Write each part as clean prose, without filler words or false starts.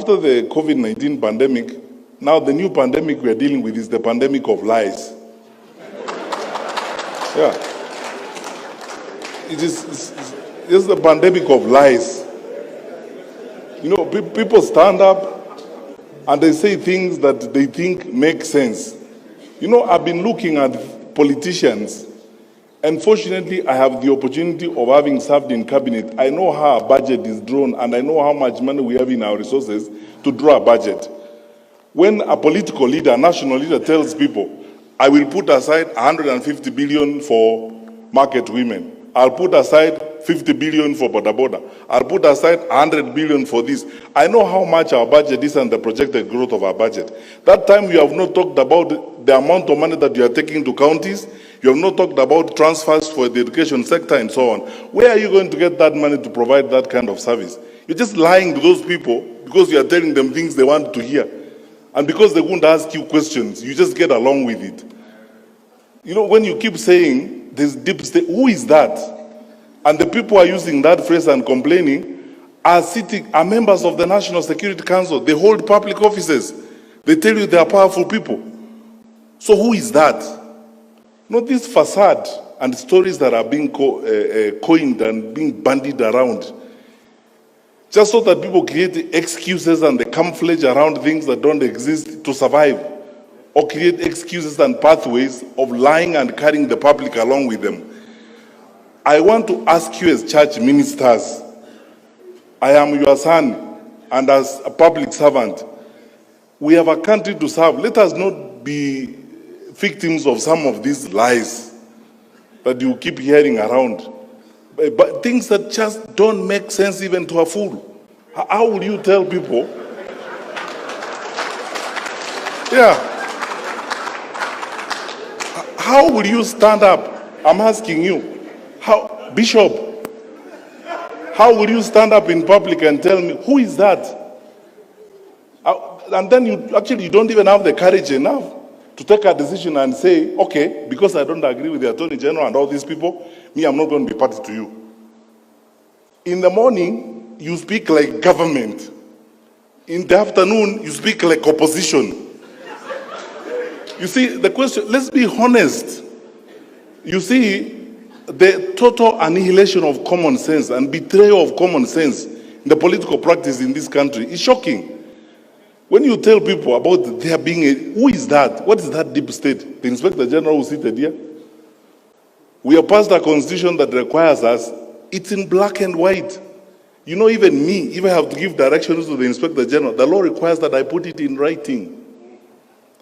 After the COVID-19 pandemic, now the new pandemic we are dealing with is the pandemic of lies. Yeah. It's the pandemic of lies. You know, people stand up and they say things that they think make sense. You know, I've been looking at politicians, and fortunately, I have the opportunity of having served in cabinet. I know how our budget is drawn, and I know how much money we have in our resources to draw a budget. When a political leader, a national leader tells people, I will put aside 150 billion for market women, I'll put aside 50 billion for boda boda, I'll put aside 100 billion for this. I know how much our budget is and the projected growth of our budget. That time you have not talked about the amount of money that you are taking to counties. You have not talked about transfers for the education sector and so on. Where are you going to get that money to provide that kind of service? You're just lying to those people because you are telling them things they want to hear. And because they won't ask you questions, you just get along with it. You know, when you keep saying there's deep state, who is that? And the people who are using that phrase and complaining are members of the National Security Council. They hold public offices. They tell you they are powerful people. So who is that? Not this facade and stories that are being coined and being bandied around, just so that people create excuses and they camouflage around things that don't exist to survive, or create excuses and pathways of lying and carrying the public along with them. I want to ask you as church ministers, I am your son, and as a public servant, we have a country to serve. Let us not be victims of some of these lies that you keep hearing around, but things that just don't make sense even to a fool. How will you tell people? Yeah. How will you stand up? I'm asking you. How, Bishop, how will you stand up in public and tell me, who is that? And then you don't even have the courage enough to take a decision and say, okay, because I don't agree with the Attorney General and all these people, me, I'm not going to be party to you. In the morning, you speak like government. In the afternoon, you speak like opposition. You see, the question, let's be honest. You see, the total annihilation of common sense and betrayal of common sense in the political practice in this country is shocking. When you tell people about there being who is that? What is that deep state? The Inspector General who seated here? We have passed a constitution that requires us, it's in black and white. You know, even me, if I have to give directions to the Inspector General, the law requires that I put it in writing.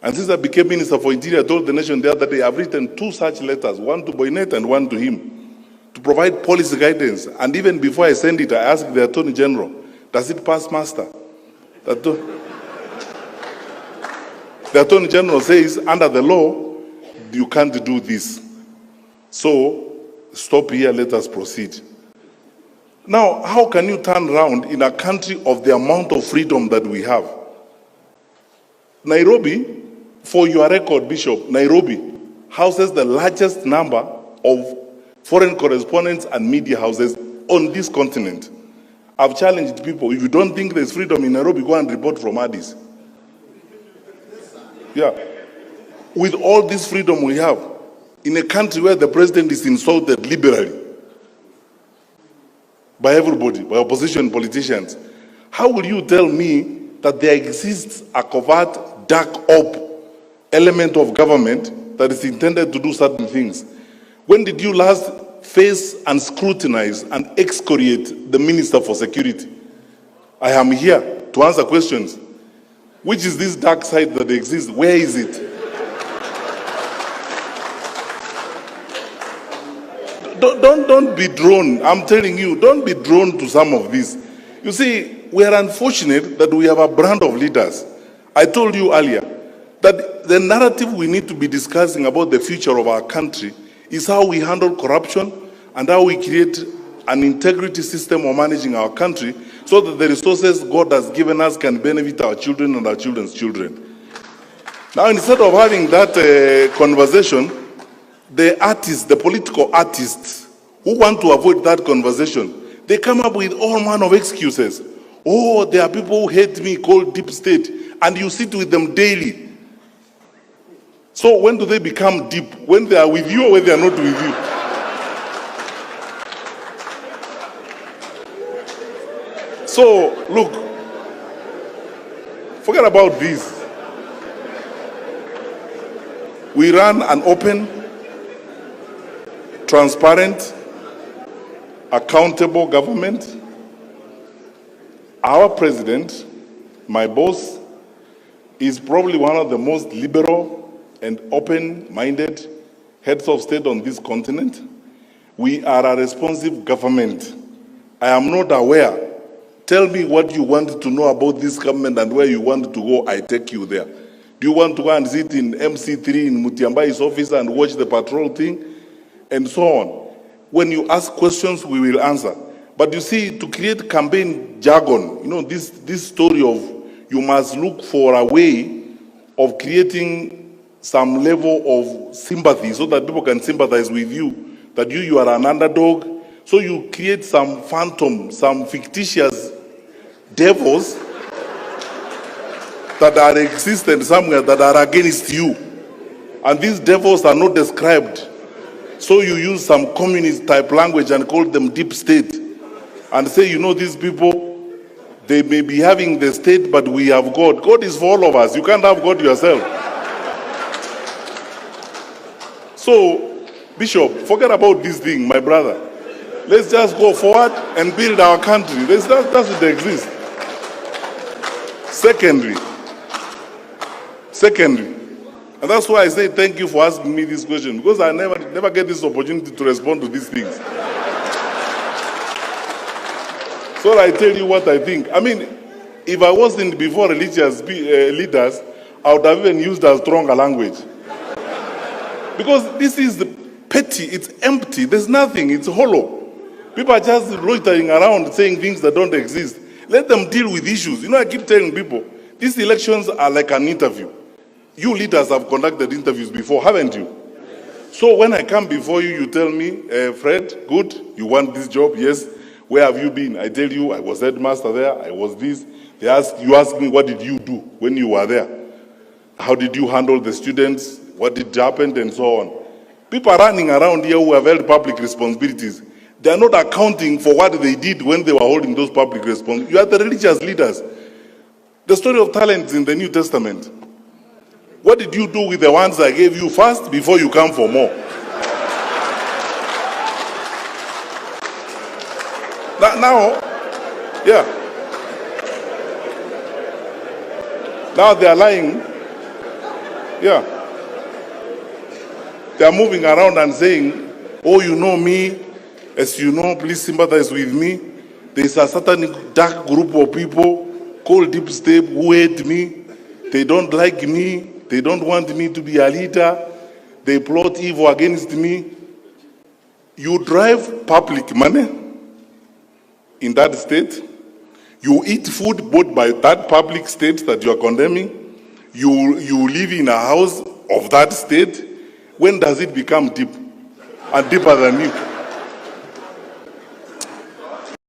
And since I became Minister for Interior, I told the nation the other day, I've written 2 such letters, one to Boynet and one to him, to provide policy guidance. And even before I send it, I asked the Attorney General, does it pass muster? The Attorney General says, under the law, you can't do this. So, stop here, let us proceed. Now, how can you turn around in a country of the amount of freedom that we have? Nairobi, for your record, Bishop, Nairobi houses the largest number of foreign correspondents and media houses on this continent. I've challenged people, if you don't think there's freedom in Nairobi, go and report from Addis. Yeah. With all this freedom we have, in a country where the president is insulted liberally by everybody, by opposition politicians, how will you tell me that there exists a covert, dark op element of government that is intended to do certain things? When did you last face and scrutinize and excoriate the Minister for Security? I am here to answer questions. Which is this dark side that exists? Where is it? Don't be drawn. I'm telling you, don't be drawn to some of this. You see, we are unfortunate that we have a brand of leaders. I told you earlier that the narrative we need to be discussing about the future of our country is how we handle corruption and how we create an integrity system of managing our country so that the resources God has given us can benefit our children and our children's children. Now, instead of having that conversation, the artists, the political artists who want to avoid that conversation, they come up with all manner of excuses. Oh, there are people who hate me called deep state, and you sit with them daily. So when do they become deep? When they are with you or when they are not with you? So, look, forget about this. We run an open, transparent, accountable government. Our president, my boss, is probably one of the most liberal and open-minded heads of state on this continent. We are a responsive government. I am not aware. Tell me what you want to know about this government and where you want to go, I take you there. Do you want to go and sit in MC3 in Mutiambai's office and watch the patrol thing? And so on. When you ask questions, we will answer. But you see, to create campaign jargon, this story of you must look for a way of creating some level of sympathy so that people can sympathize with you, that you are an underdog. So you create some phantom, some fictitious devils that are existent somewhere that are against you. And these devils are not described. So you use some communist type language and call them deep state. And say, these people, they may be having the state, but we have God. God is for all of us. You can't have God yourself. So, Bishop, forget about this thing, my brother. Let's just go forward and build our country. That doesn't exist. Secondly, and that's why I say thank you for asking me this question, because I never get this opportunity to respond to these things. So I tell you what I think. I mean, if I wasn't before religious leaders, I would have even used a stronger language. Because this is petty, it's empty, there's nothing, it's hollow. People are just loitering around saying things that don't exist. Let them deal with issues. I keep telling people, these elections are like an interview. You leaders have conducted interviews before, haven't you? So when I come before you, you tell me, Fred, good, you want this job? Yes. Where have you been? I tell you, I was headmaster there, I was this. You ask me, what did you do when you were there? How did you handle the students? What did happen? And so on. People are running around here who have held public responsibilities. They are not accounting for what they did when they were holding those public responsibilities. You are the religious leaders. The story of talents in the New Testament. What did you do with the ones I gave you first before you come for more? Now, yeah. Now they are lying. Yeah. They are moving around and saying, oh, you know me. As you know, please sympathize with me. There is a certain dark group of people called deep state who hate me. They don't like me. They don't want me to be a leader. They plot evil against me. You drive public money in that state. You eat food bought by that public state that you are condemning. You live in a house of that state. When does it become deep? And deeper than you?